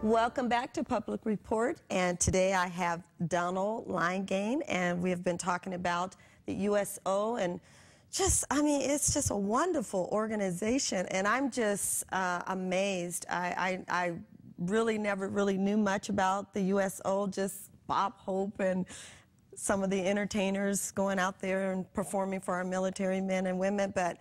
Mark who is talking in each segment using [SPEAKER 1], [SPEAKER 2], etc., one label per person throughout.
[SPEAKER 1] Welcome back to Public Report, and today I have Donald Leingang, and we have been talking about the USO, and it's just a wonderful organization, and I'm just amazed. I really never really knew much about the USO, just Bob Hope and some of the entertainers going out there and performing for our military men and women, but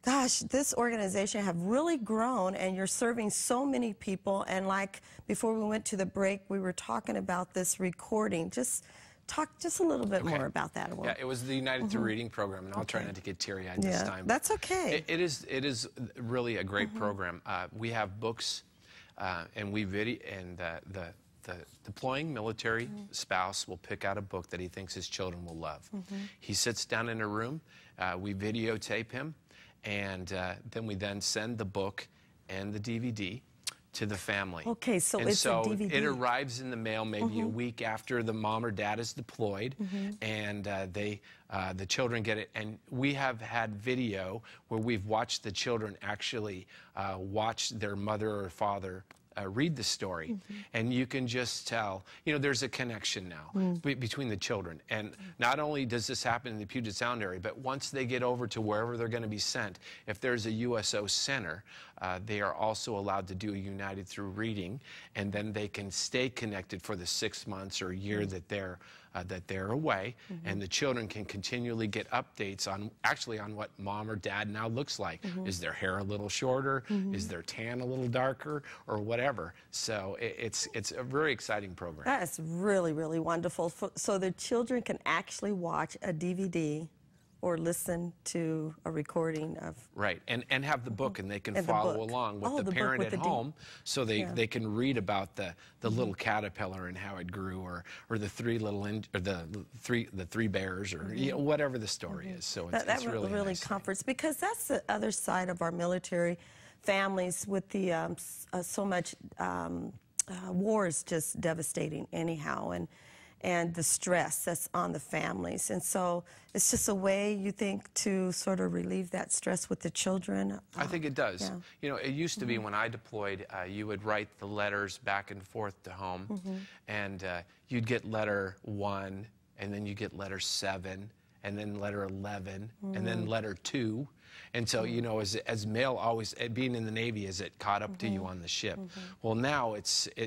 [SPEAKER 1] gosh, this organization have really grown, and you're serving so many people. And like before we went to the break, we were talking about this recording. Just talk just a little bit more about that.
[SPEAKER 2] Yeah, it was the United Through Reading program, and I'll try not to get teary-eyed this time.
[SPEAKER 1] That's okay.
[SPEAKER 2] It is really a great program. We have books, and we video, and the deploying military spouse will pick out a book that he thinks his children will love. He sits down in a room, we videotape him, and then we send the book and the DVD to the family.
[SPEAKER 1] Okay, so it's a DVD.
[SPEAKER 2] It arrives in the mail maybe a week after the mom or dad is deployed, and the children get it. And we have had video where we've watched the children actually watch their mother or father read the story, and you can just tell, you know, there's a connection now between the children. And not only does this happen in the Puget Sound area, but once they get over to wherever they're going to be sent, if there's a USO center, they are also allowed to do a United Through Reading, and then they can stay connected for the 6 months or a year that they're away, and the children can continually get updates on what mom or dad now looks like. Is their hair a little shorter? Is their tan a little darker? Or whatever. So it's a very exciting program.
[SPEAKER 1] That's really, really wonderful. So the children can actually watch a DVD or listen to a recording of...
[SPEAKER 2] Right, and have the book, and they can follow along with the parent at home, so they can read about the little caterpillar and how it grew, or the three bears, or you know, whatever the story is. So it's really
[SPEAKER 1] nice comforts, because that's the other side of our military families with the so much war is just devastating anyhow, and the stress that's on the families. And so it's just a way, you think, to sort of relieve that stress with the children?
[SPEAKER 2] I think it does. Yeah. You know, it used to be when I deployed, you would write the letters back and forth to home, and you'd get letter 1, and then you get letter 7, and then letter 11, and then letter 2. And so, you know, as male, always being in the Navy, as it caught up to you on the ship. Well, now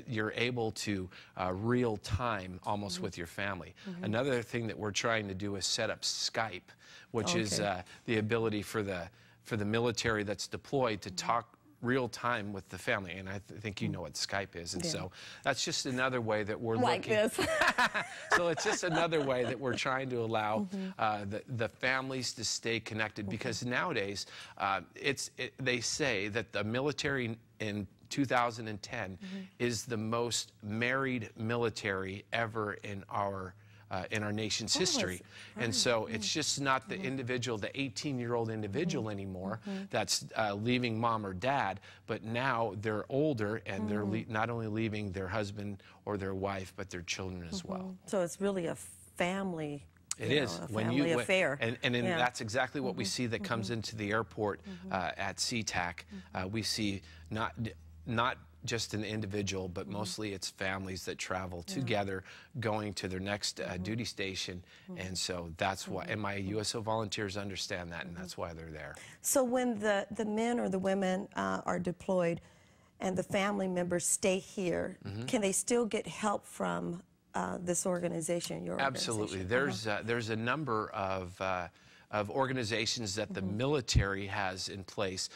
[SPEAKER 2] you're able to real time almost with your family. Another thing that we're trying to do is set up Skype, which is the ability for the military that's deployed to talk real time with the family, and I think you know what Skype is, and so that's just another way that we're looking. So it's just another way that we're trying to allow the families to stay connected, because nowadays they say that the military in 2010 is the most married military ever in our nation's history. And so it's just not the individual, the 18-year-old individual anymore that's leaving mom or dad, but now they're older, and they're not only leaving their husband or their wife, but their children as well.
[SPEAKER 1] So it's really a family.
[SPEAKER 2] It is
[SPEAKER 1] a family affair.
[SPEAKER 2] And that's exactly what we see that comes into the airport at SeaTac. We see not just an individual, but mostly it's families that travel together, going to their next duty station, and so that's why, and my USO volunteers understand that, and that's why they're there.
[SPEAKER 1] So when the men or the women are deployed, and the family members stay here, can they still get help from this organization, your
[SPEAKER 2] Absolutely.
[SPEAKER 1] organization?
[SPEAKER 2] There's a number of organizations that the military has in place,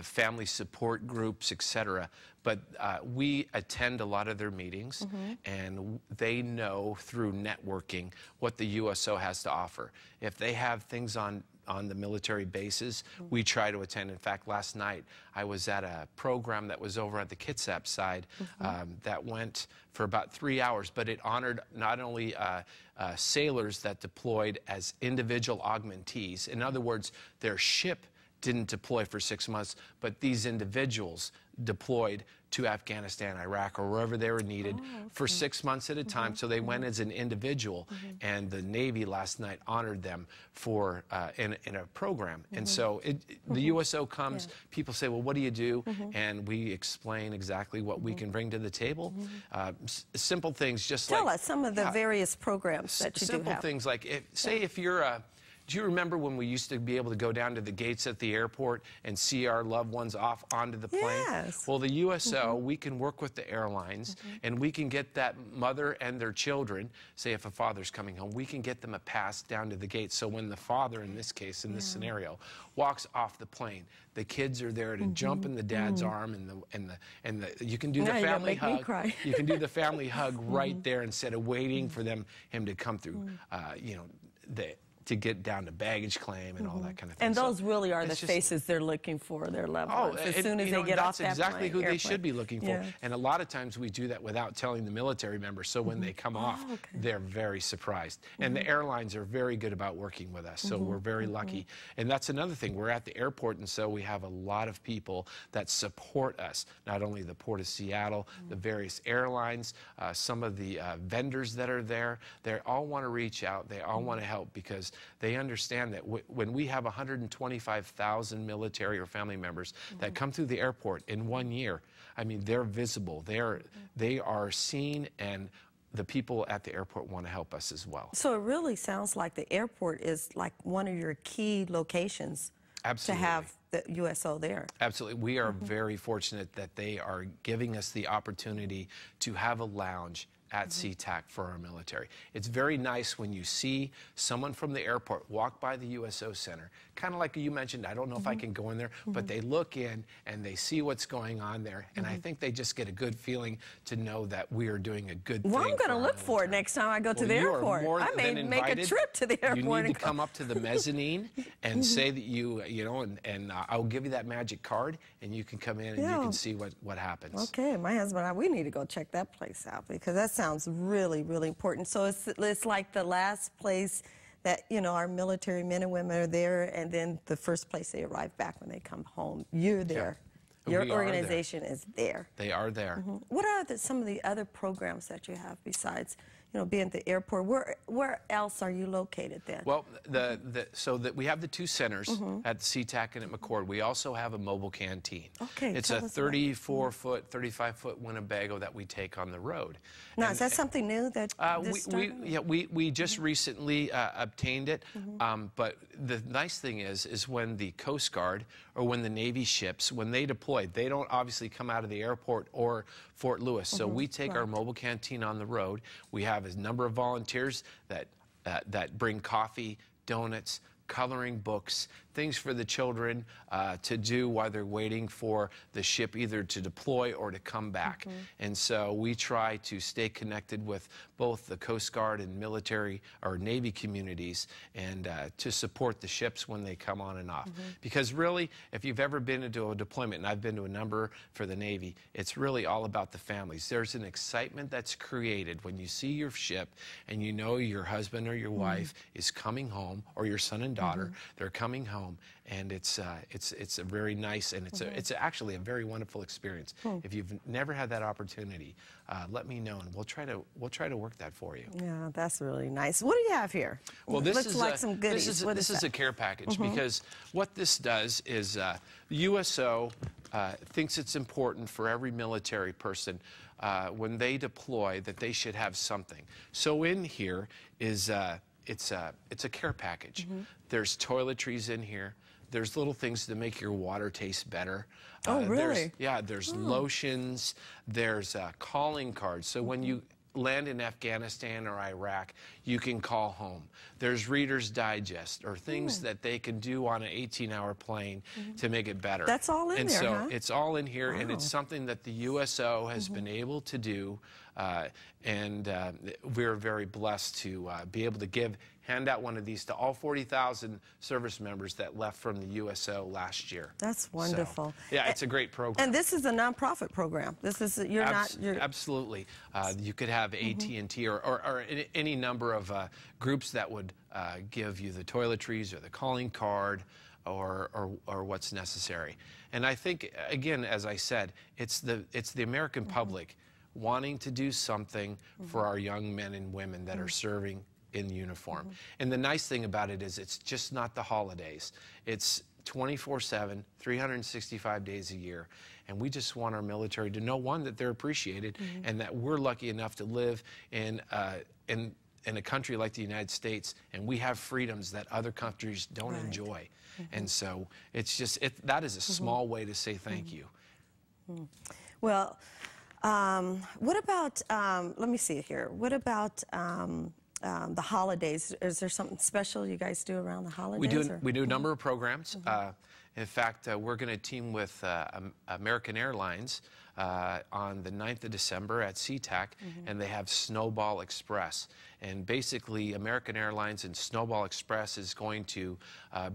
[SPEAKER 2] family support groups, etc. But we attend a lot of their meetings, and they know through networking what the USO has to offer. If they have things on the military bases, we try to attend. In fact, last night I was at a program that was over at the Kitsap side that went for about 3 hours, but it honored not only sailors that deployed as individual augmentees. In other words, their ship didn't deploy for 6 months, but these individuals deployed to Afghanistan, Iraq, or wherever they were needed for 6 months at a time. So they went as an individual, and the Navy last night honored them for in a program. And so the USO comes, people say, well, what do you do? And we explain exactly what we can bring to the table. Simple things, just
[SPEAKER 1] Tell us some of the various programs that you do have.
[SPEAKER 2] Simple things like, say if you're do you remember when we used to be able to go down to the gates at the airport and see our loved ones off onto the plane?
[SPEAKER 1] Yes.
[SPEAKER 2] Well, the USO, we can work with the airlines, and we can get that mother and their children, say if a father's coming home, we can get them a pass down to the gate. So when the father, in this case, in this scenario, walks off the plane, the kids are there to jump in the dad's arm, and you can do the family hug. You can do the family hug right there instead of waiting for him to come through, you know, to get down to baggage claim and all that kind of thing.
[SPEAKER 1] And those really are the faces they're looking for, their loved ones, as soon as they get off that
[SPEAKER 2] That's exactly who
[SPEAKER 1] airplane.
[SPEAKER 2] they should be looking for. And a lot of times we do that without telling the military members, so when they come off, they're very surprised. And the airlines are very good about working with us, so we're very lucky. And that's another thing. We're at the airport, and so we have a lot of people that support us, not only the Port of Seattle, the various airlines, some of the vendors that are there. They all want to reach out. They all want to help, because they understand that when we have 125,000 military or family members that come through the airport in 1 year, I mean, they're visible. They are seen, and the people at the airport want to help us as well.
[SPEAKER 1] So it really sounds like the airport is like one of your key locations to have the USO there.
[SPEAKER 2] Absolutely. We are very fortunate that they are giving us the opportunity to have a lounge at SeaTac for our military. It's very nice when you see someone from the airport walk by the USO Center, kind of like you mentioned. I don't know if I can go in there, but they look in and they see what's going on there, and I think they just get a good feeling to know that we are doing a good thing.
[SPEAKER 1] Well, I'm going to look for it next time I go to the airport. I may make a trip to the airport.
[SPEAKER 2] You need to come up to the mezzanine and say that you know, and I'll give you that magic card, and you can come in and you can see what happens.
[SPEAKER 1] Okay, my husband and I, we need to go check that place out, because that sounds really, really important. So it's like the last place that, you know, our military men and women are there, and then the first place they arrive back when they come home. You're there. Your organization is there.
[SPEAKER 2] They are there.
[SPEAKER 1] What are some of the other programs that you have besides, you know, being at the airport? Where else are you located then?
[SPEAKER 2] Well, so that we have the two centers at the SeaTac and at McCord. We also have a mobile canteen.
[SPEAKER 1] Okay,
[SPEAKER 2] it's a 34-foot, 35-foot Winnebago that we take on the road.
[SPEAKER 1] Now, is that something new that
[SPEAKER 2] we just recently obtained it. But the nice thing is when the Coast Guard or when the Navy ships, when they deploy, they don't obviously come out of the airport or Fort Lewis. So we take our mobile canteen on the road. We have a number of volunteers that bring coffee, donuts, coloring books, things for the children to do while they're waiting for the ship either to deploy or to come back. And so we try to stay connected with both the Coast Guard and military or Navy communities, and to support the ships when they come on and off. Because really, if you've ever been into a deployment, and I've been to a number for the Navy, it's really all about the families. There's an excitement that's created when you see your ship and you know your husband or your wife is coming home, or your son and daughter, they're coming home. And it's a very nice, and it's actually a very wonderful experience. If you've never had that opportunity, let me know, and we'll try to work that for you.
[SPEAKER 1] Yeah, that's really nice. What do you have here?
[SPEAKER 2] Well, this
[SPEAKER 1] looks
[SPEAKER 2] is
[SPEAKER 1] like some goodies.
[SPEAKER 2] This is a care package, because what this does is the USO thinks it's important for every military person when they deploy that they should have something. So in here is it's a care package. There's toiletries in here. There's little things to make your water taste better.
[SPEAKER 1] Oh, really?
[SPEAKER 2] There's lotions. There's calling cards. So when you land in Afghanistan or Iraq, you can call home. There's Reader's Digest, or things that they can do on an 18-hour plane to make it better.
[SPEAKER 1] That's all in there,
[SPEAKER 2] so it's all in here, and it's something that the USO has been able to do, and we're very blessed to be able to hand out one of these to all 40,000 service members that left from the USO last year.
[SPEAKER 1] That's wonderful.
[SPEAKER 2] So, yeah, it's a great program.
[SPEAKER 1] And this is a nonprofit program. This is
[SPEAKER 2] absolutely. You could have AT&T or any number of groups that would give you the toiletries or the calling card. or what's necessary. And I think, again, as I said, it's the American public wanting to do something for our young men and women that are serving in uniform. And the nice thing about it is it's just not the holidays. It's 24/7, 365 days a year. And we just want our military to know, one, that they're appreciated, and that we're lucky enough to live in a country like the United States, and we have freedoms that other countries don't enjoy. And so it's just, that is a small way to say thank you.
[SPEAKER 1] Well, what about, let me see here, what about the holidays? Is there something special you guys do around the holidays?
[SPEAKER 2] We do a number of programs. In fact, we're going to team with American Airlines on the 9th of December at SeaTac, and they have Snowball Express. And basically, American Airlines and Snowball Express is going to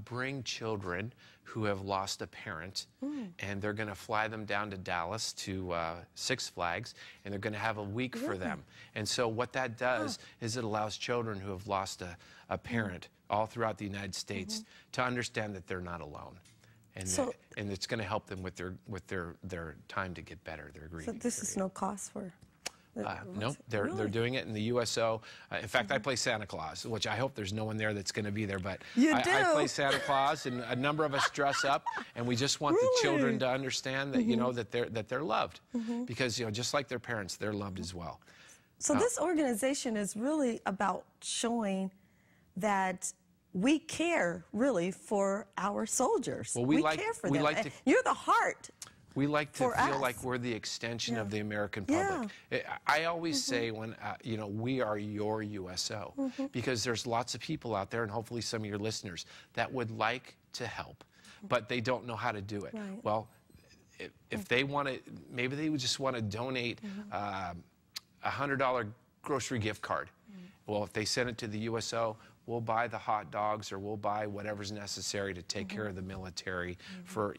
[SPEAKER 2] bring children who have lost a parent, and they're going to fly them down to Dallas to Six Flags, and they're going to have a week for them. And so what that does is it allows children who have lost a parent all throughout the United States to understand that they're not alone. And, and it's going to help them with their time to get better, their grieving.
[SPEAKER 1] So this is no cost for?
[SPEAKER 2] No, they're doing it in the USO. In fact, I play Santa Claus, which I hope there's no one there that's going to be there. But I play Santa Claus, and a number of us dress up, and we just want the children to understand that you know that they're loved, because just like their parents, they're loved as well.
[SPEAKER 1] So this organization is really about showing that we care really for our soldiers.
[SPEAKER 2] Well,
[SPEAKER 1] we care for them. You're the heart.
[SPEAKER 2] We like to feel like we're the extension of the American public. I always say when, we are your USO, because there's lots of people out there, and hopefully some of your listeners, that would like to help, but they don't know how to do it. Well, if they want to, maybe they would just want to donate a $100 grocery gift card. Well, if they send it to the USO, we'll buy the hot dogs, or we'll buy whatever's necessary to take care of the military for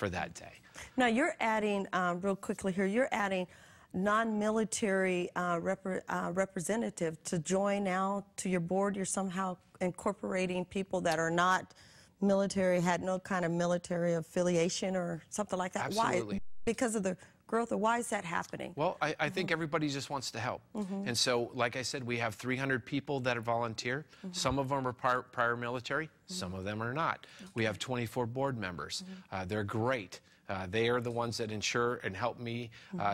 [SPEAKER 2] that day.
[SPEAKER 1] Now you're adding, real quickly here, you're adding non-military representative to join now to your board. You're somehow incorporating people that are not military, had no kind of military affiliation or something like that.
[SPEAKER 2] Absolutely.
[SPEAKER 1] Why? Because of the growth, or why is that happening?
[SPEAKER 2] Well, I think everybody just wants to help. And so, like I said, we have 300 people that volunteer. Some of them are prior military, some of them are not. We have 24 board members. They're great. They are the ones that ensure and help me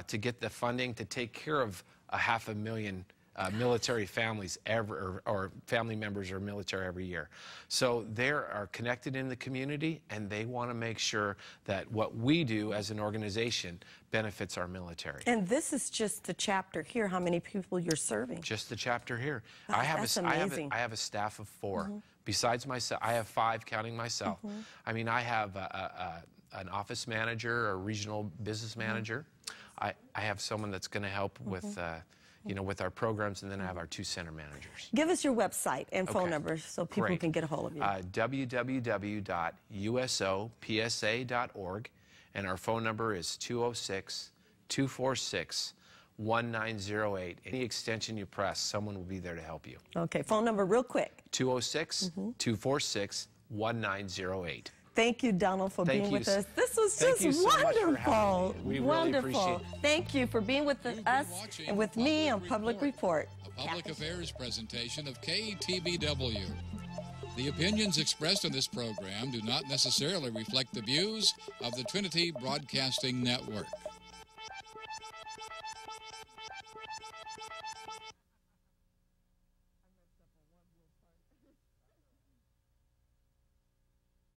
[SPEAKER 2] to get the funding to take care of 500,000 military families or family members or military every year. So they are connected in the community, and they want to make sure that what we do as an organization benefits our military.
[SPEAKER 1] And this is just the chapter here, how many people you're serving?
[SPEAKER 2] Just the chapter here.
[SPEAKER 1] That's amazing.
[SPEAKER 2] I have a staff of 4. Besides myself, I have 5 counting myself. I mean, I have an office manager, a regional business manager. I have someone that's going to help with with our programs, and then I have our 2 center managers.
[SPEAKER 1] Give us your website and phone number so people can get a hold of you.
[SPEAKER 2] www.usopsa.org, and our phone number is 206-246-1908. Any extension you press, someone will be there to help you.
[SPEAKER 1] Okay, phone number real quick.
[SPEAKER 2] 206-246-1908.
[SPEAKER 1] Thank you, Donald, for being with us. This was just wonderful.
[SPEAKER 2] We really appreciate it.
[SPEAKER 1] Thank you for being with us and with me on Public Report.
[SPEAKER 3] A public affairs presentation of KTBW. The opinions expressed in this program do not necessarily reflect the views of the Trinity Broadcasting Network.